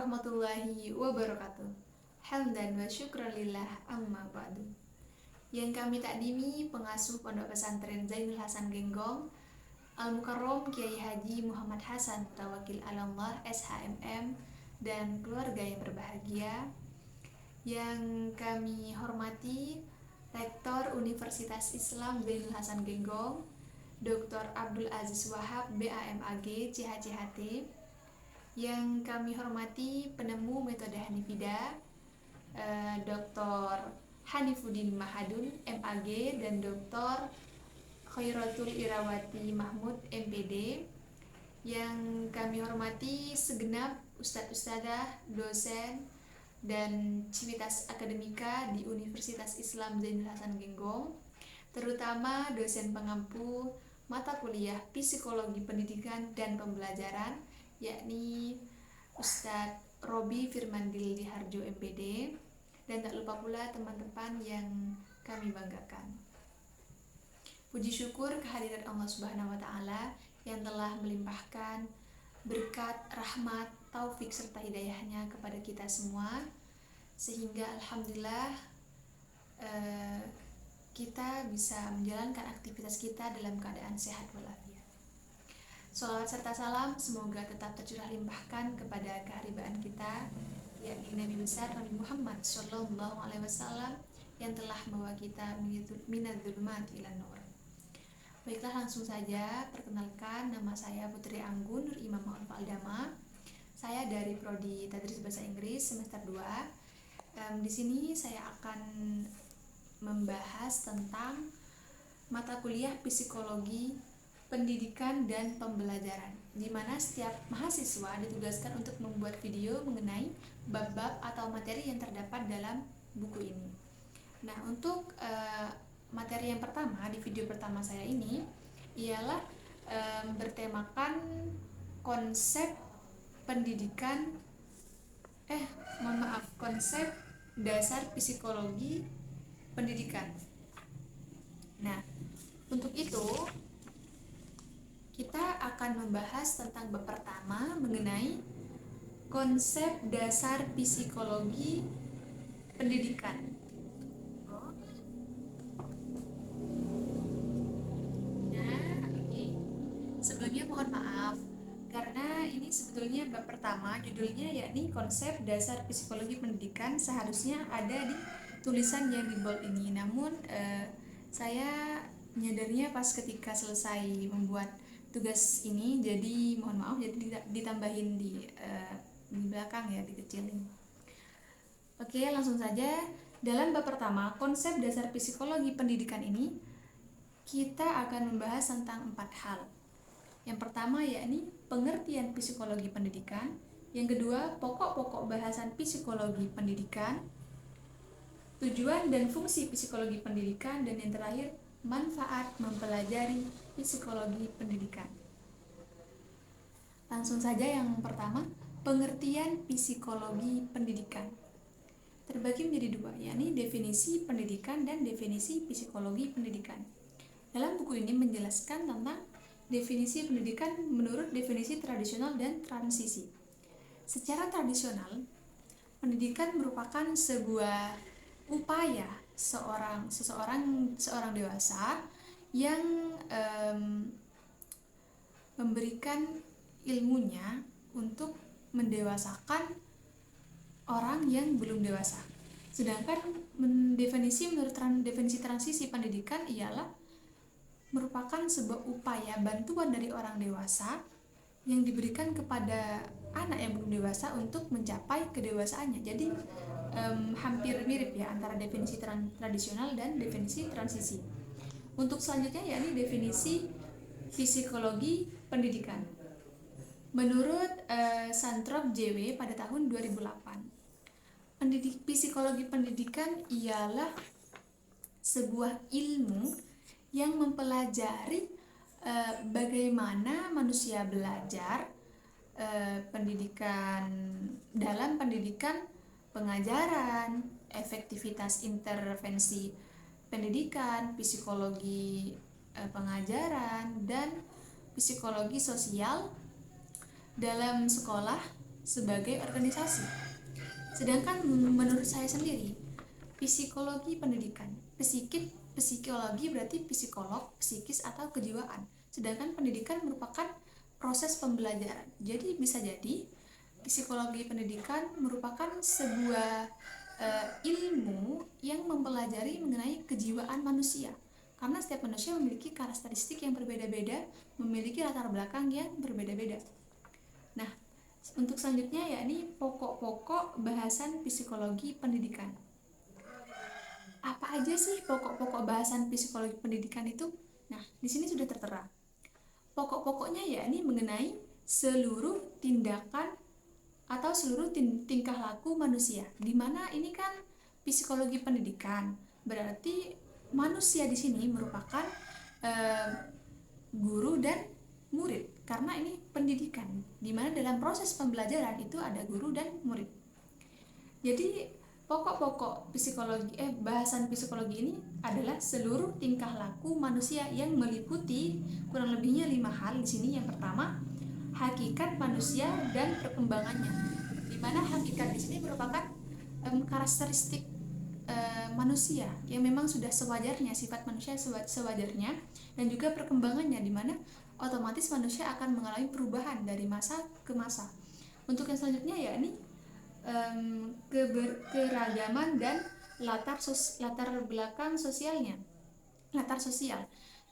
warahmatullahi wabarakatuh. Hamdan wa syukranillah amma ba'du. Yang kami takdimi pengasuh Pondok Pesantren Zainul Hasan Genggong, Al-Mukarrom Kiai Haji Muhammad Hasan Tawakil Alallah SHMM, dan keluarga yang berbahagia. Yang kami hormati Rektor Universitas Islam Zainul Hasan Genggong, Dr. Abdul Aziz Wahab BAMAG CHCHT. Yang kami hormati penemu metode Hanifida, Dr. Hanifuddin Mahadun MAG dan Dr. Khairatul Irawati Mahmud MPD. Yang kami hormati segenap ustadz-ustadzah, dosen, dan civitas akademika di Universitas Islam Zainul Hasan Genggong, terutama dosen pengampu mata kuliah Psikologi Pendidikan dan Pembelajaran, yakni Ustadz Robi Firmandil Diharjo MPD, dan tak lupa pula teman-teman yang kami banggakan. Puji syukur kehadiran Allah Subhanahu wa Ta'ala yang telah melimpahkan berkat, rahmat, taufik serta hidayahnya kepada kita semua, sehingga alhamdulillah kita bisa menjalankan aktivitas kita dalam keadaan sehat walafiat. Sholawat serta salam semoga tetap tercurah limpahkan kepada keharibaan kita, yakni Nabi besar Nabi Muhammad Sallallahu Alaihi Wasallam yang telah membawa kita minadz-dzulumat ila nur. Baiklah, langsung saja perkenalkan, nama saya Putri Anggun Nur Imam Ma'ruf Aldama. Saya dari Prodi Tadris Bahasa Inggris semester 2. Di sini saya akan membahas tentang mata kuliah Psikologi Pendidikan dan Pembelajaran, di mana setiap mahasiswa ditugaskan untuk membuat video mengenai bab-bab atau materi yang terdapat dalam buku ini. Nah, untuk materi yang pertama di video pertama saya ini ialah bertemakan konsep pendidikan konsep dasar psikologi pendidikan. Nah, untuk itu kita akan membahas tentang bab pertama mengenai konsep dasar psikologi pendidikan. Sebelumnya mohon maaf karena ini sebetulnya bab pertama, judulnya yakni konsep dasar psikologi pendidikan, seharusnya ada di tulisan yang di bold ini. Namun saya menyadarnya pas ketika selesai membuat tugas ini, jadi mohon maaf, jadi ditambahin di belakang ya, dikecilin. Oke, langsung saja. Dalam bab pertama, konsep dasar psikologi pendidikan ini, kita akan membahas tentang 4 hal. Yang pertama yakni pengertian psikologi pendidikan, yang kedua pokok-pokok bahasan psikologi pendidikan, tujuan dan fungsi psikologi pendidikan, dan yang terakhir manfaat mempelajari psikologi pendidikan. Langsung saja yang pertama, pengertian psikologi pendidikan. Terbagi menjadi 2, yakni definisi pendidikan dan definisi psikologi pendidikan. Dalam buku ini menjelaskan tentang definisi pendidikan menurut definisi tradisional dan transisi. Secara tradisional, pendidikan merupakan sebuah upaya seorang dewasa yang memberikan ilmunya untuk mendewasakan orang yang belum dewasa. Sedangkan definisi transisi pendidikan ialah merupakan sebuah upaya bantuan dari orang dewasa yang diberikan kepada anak yang belum dewasa untuk mencapai kedewasaannya. Jadi hampir mirip ya antara definisi tradisional dan definisi transisi. Untuk selanjutnya yakni definisi psikologi pendidikan. Menurut Santrop JW pada tahun 2008, psikologi pendidikan ialah sebuah ilmu yang mempelajari bagaimana manusia belajar, dalam pendidikan, pengajaran, efektivitas intervensi pendidikan, psikologi pengajaran, dan psikologi sosial dalam sekolah sebagai organisasi. Sedangkan menurut saya sendiri, psikologi pendidikan, psikologi berarti psikolog, psikis atau kejiwaan. Sedangkan pendidikan merupakan proses pembelajaran. Jadi bisa jadi psikologi pendidikan merupakan sebuah ilmu yang mempelajari mengenai kejiwaan manusia. Karena setiap manusia memiliki karakteristik yang berbeda-beda, memiliki latar belakang yang berbeda-beda. Nah, untuk selanjutnya yakni pokok-pokok bahasan psikologi pendidikan. Apa aja sih pokok-pokok bahasan psikologi pendidikan itu? Nah, di sini sudah tertera. Pokok-pokoknya yakni mengenai seluruh tindakan atau seluruh tingkah laku manusia. Dimana ini kan psikologi pendidikan, berarti manusia di sini merupakan guru dan murid, karena ini pendidikan, dimana dalam proses pembelajaran itu ada guru dan murid. Jadi pokok-pokok bahasan psikologi ini adalah seluruh tingkah laku manusia yang meliputi kurang lebihnya 5 hal di sini. Yang pertama, hakikat manusia dan perkembangannya, di mana hakikat di sini merupakan karakteristik manusia yang memang sudah sewajarnya, sifat manusia sewajarnya, dan juga perkembangannya, di mana otomatis manusia akan mengalami perubahan dari masa ke masa. Untuk yang selanjutnya yakni keragaman dan latar belakang sosialnya. Latar sosial,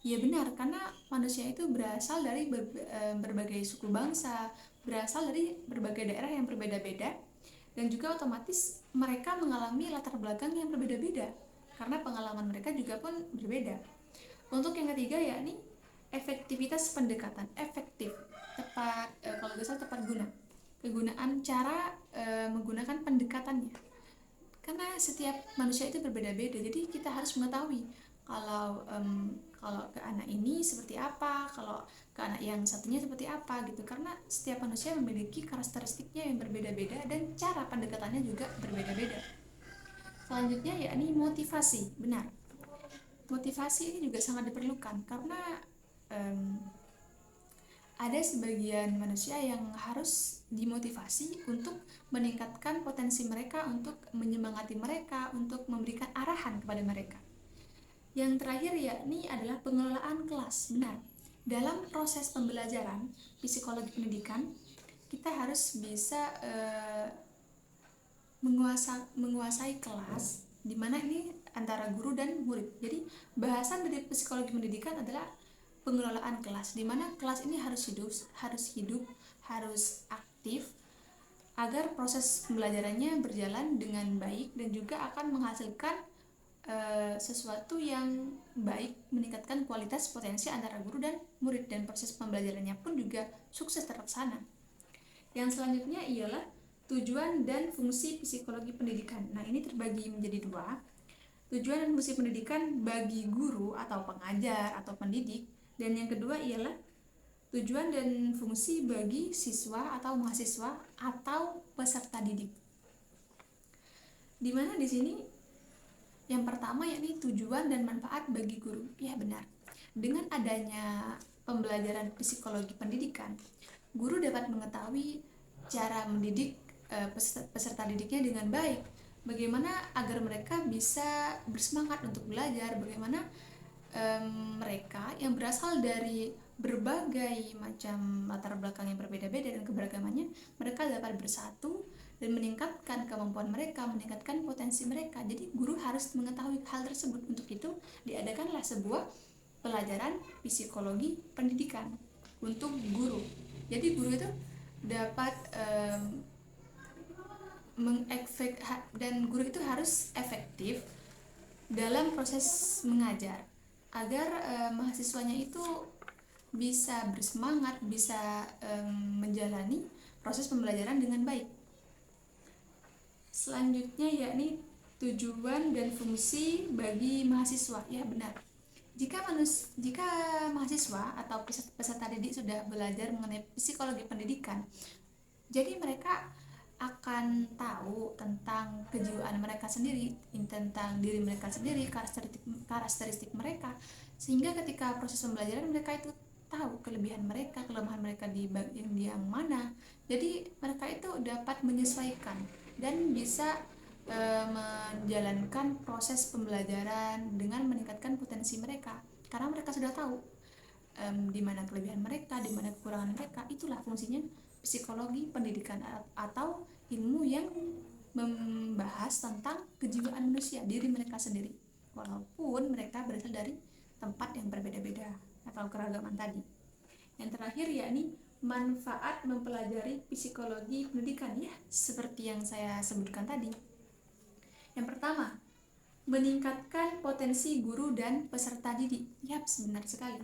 ya benar, karena manusia itu berasal dari berbagai suku bangsa, berasal dari berbagai daerah yang berbeda-beda, dan juga otomatis mereka mengalami latar belakang yang berbeda-beda karena pengalaman mereka juga pun berbeda. Untuk yang ketiga yakni efektivitas pendekatan, efektif, tepat, kalau nggak salah tepat guna, kegunaan cara menggunakan pendekatannya, karena setiap manusia itu berbeda-beda. Jadi kita harus mengetahui kalau ke anak ini seperti apa, kalau ke anak yang satunya seperti apa gitu, karena setiap manusia memiliki karakteristiknya yang berbeda-beda dan cara pendekatannya juga berbeda-beda. Selanjutnya yakni motivasi, benar. Motivasi ini juga sangat diperlukan karena ada sebagian manusia yang harus dimotivasi untuk meningkatkan potensi mereka, untuk menyemangati mereka, untuk memberikan arahan kepada mereka. Yang terakhir yakni adalah pengelolaan kelas, benar. Dalam proses pembelajaran psikologi pendidikan, kita harus bisa menguasai kelas, di mana ini antara guru dan murid. Jadi bahasan dari psikologi pendidikan adalah pengelolaan kelas, di mana kelas ini harus hidup, harus aktif agar proses pembelajarannya berjalan dengan baik dan juga akan menghasilkan sesuatu yang baik, meningkatkan kualitas potensi antara guru dan murid, dan proses pembelajarannya pun juga sukses terlaksana. Yang selanjutnya ialah tujuan dan fungsi psikologi pendidikan. Nah, ini terbagi menjadi 2. Tujuan dan fungsi pendidikan bagi guru atau pengajar atau pendidik, dan yang kedua ialah tujuan dan fungsi bagi siswa atau mahasiswa atau peserta didik. Dimana di sini yang pertama yakni tujuan dan manfaat bagi guru. Ya benar. Dengan adanya pembelajaran psikologi pendidikan, guru dapat mengetahui cara mendidik peserta didiknya dengan baik. Bagaimana agar mereka bisa bersemangat untuk belajar, bagaimana mereka yang berasal dari berbagai macam latar belakang yang berbeda-beda dan keberagamannya, mereka dapat bersatu dan meningkatkan kemampuan mereka, meningkatkan potensi mereka. Jadi guru harus mengetahui hal tersebut. Untuk itu diadakanlah sebuah pelajaran psikologi pendidikan untuk guru. Jadi guru itu dapat dan guru itu harus efektif dalam proses mengajar agar mahasiswanya itu bisa bersemangat, bisa menjalani proses pembelajaran dengan baik. Selanjutnya yakni tujuan dan fungsi bagi mahasiswa. Ya benar. Jika mahasiswa atau peserta didik sudah belajar mengenai psikologi pendidikan, jadi mereka akan tahu tentang kejiwaan mereka sendiri, tentang diri mereka sendiri, karakteristik mereka, sehingga ketika proses pembelajaran mereka itu tahu kelebihan mereka, kelemahan mereka di bagian yang mana. Jadi mereka itu dapat menyesuaikan dan bisa menjalankan proses pembelajaran dengan meningkatkan potensi mereka, karena mereka sudah tahu di mana kelebihan mereka, di mana kekurangan mereka. Itulah fungsinya psikologi pendidikan atau ilmu yang membahas tentang kejiwaan manusia, diri mereka sendiri, walaupun mereka berasal dari tempat yang berbeda-beda atau keragaman tadi. Yang terakhir yakni manfaat mempelajari psikologi pendidikan, ya seperti yang saya sebutkan tadi. Yang pertama, meningkatkan potensi guru dan peserta didik. Yap, benar sekali.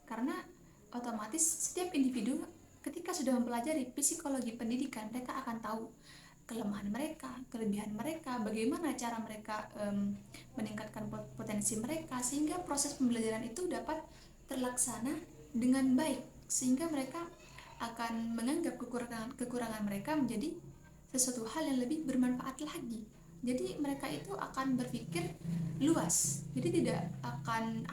Karena otomatis setiap individu ketika sudah mempelajari psikologi pendidikan, mereka akan tahu kelemahan mereka, kelebihan mereka, bagaimana cara mereka meningkatkan potensi mereka, sehingga proses pembelajaran itu dapat terlaksana dengan baik, sehingga mereka akan menganggap kekurangan mereka menjadi sesuatu hal yang lebih bermanfaat lagi. Jadi mereka itu akan berpikir luas, jadi tidak akan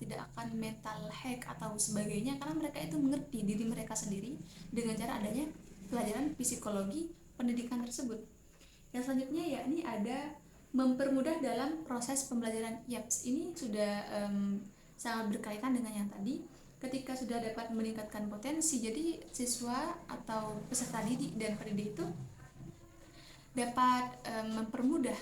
tidak akan mental hack atau sebagainya, karena mereka itu mengerti diri mereka sendiri dengan cara adanya pelajaran psikologi pendidikan tersebut. Yang selanjutnya yakni ada mempermudah dalam proses pembelajaran. Yaps, ini sudah sangat berkaitan dengan yang tadi. Ketika sudah dapat meningkatkan potensi, jadi siswa atau peserta didik dan pendidik itu dapat mempermudah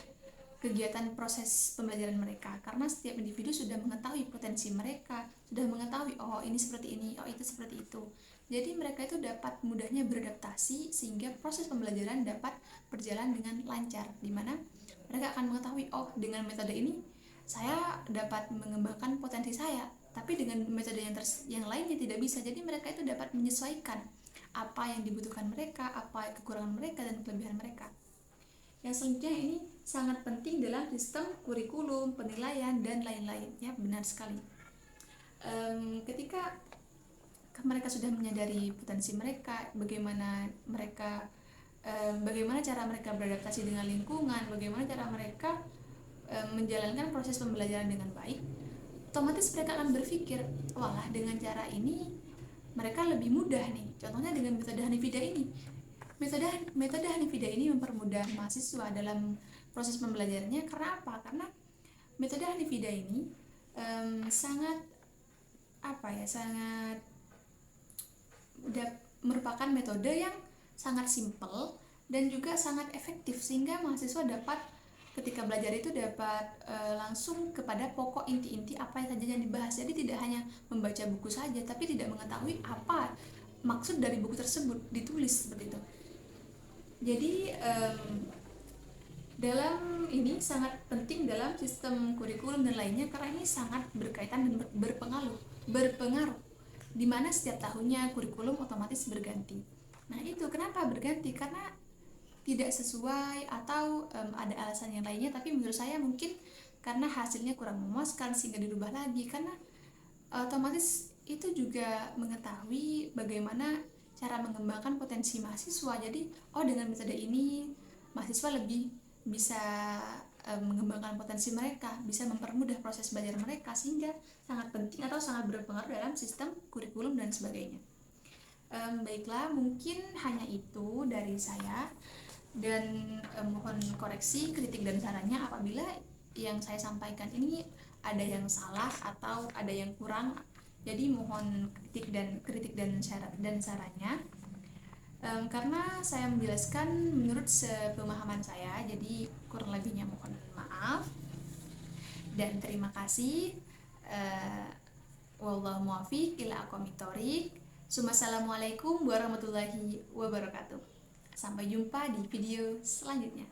kegiatan proses pembelajaran mereka, karena setiap individu sudah mengetahui potensi mereka, sudah mengetahui oh ini seperti ini, oh itu seperti itu. Jadi mereka itu dapat mudahnya beradaptasi, sehingga proses pembelajaran dapat berjalan dengan lancar, di mana mereka akan mengetahui oh dengan metode ini saya dapat mengembangkan potensi saya, tapi dengan metode yang lainnya tidak bisa. Jadi mereka itu dapat menyesuaikan apa yang dibutuhkan mereka, apa kekurangan mereka dan kelebihan mereka. Yang selanjutnya ini sangat penting dalam sistem kurikulum, penilaian, dan lain-lain. Ya, benar sekali. Ketika mereka sudah menyadari potensi mereka, bagaimana cara mereka beradaptasi dengan lingkungan, bagaimana cara mereka menjalankan proses pembelajaran dengan baik, otomatis mereka akan berpikir, walah dengan cara ini mereka lebih mudah nih. Contohnya dengan metode Hanifidah ini. Metode Hanifidah ini mempermudah mahasiswa dalam proses pembelajarannya. Karena apa? Karena metode Hanifidah ini merupakan metode yang sangat simpel dan juga sangat efektif, sehingga mahasiswa dapat ketika belajar itu dapat langsung kepada pokok inti-inti apa saja yang dibahas. Jadi tidak hanya membaca buku saja, tapi tidak mengetahui apa maksud dari buku tersebut ditulis seperti itu. Jadi dalam ini sangat penting dalam sistem kurikulum dan lainnya, karena ini sangat berkaitan dan berpengaruh di mana setiap tahunnya kurikulum otomatis berganti. Nah itu kenapa berganti? Karena tidak sesuai atau ada alasan yang lainnya, tapi menurut saya mungkin karena hasilnya kurang memuaskan sehingga dirubah lagi, karena otomatis itu juga mengetahui bagaimana cara mengembangkan potensi mahasiswa. Jadi dengan metode ini mahasiswa lebih bisa mengembangkan potensi mereka, bisa mempermudah proses belajar mereka, sehingga sangat penting atau sangat berpengaruh dalam sistem kurikulum dan sebagainya. Baiklah, mungkin hanya itu dari saya, dan mohon koreksi, kritik dan sarannya apabila yang saya sampaikan ini ada yang salah atau ada yang kurang. Jadi mohon kritik dan sarannya, karena saya menjelaskan menurut sepemahaman saya, jadi kurang lebihnya mohon maaf dan terima kasih. Wallahu muwaffiq ila aqwamit thoriq. Assalamualaikum warahmatullahi wabarakatuh. Sampai jumpa di video selanjutnya.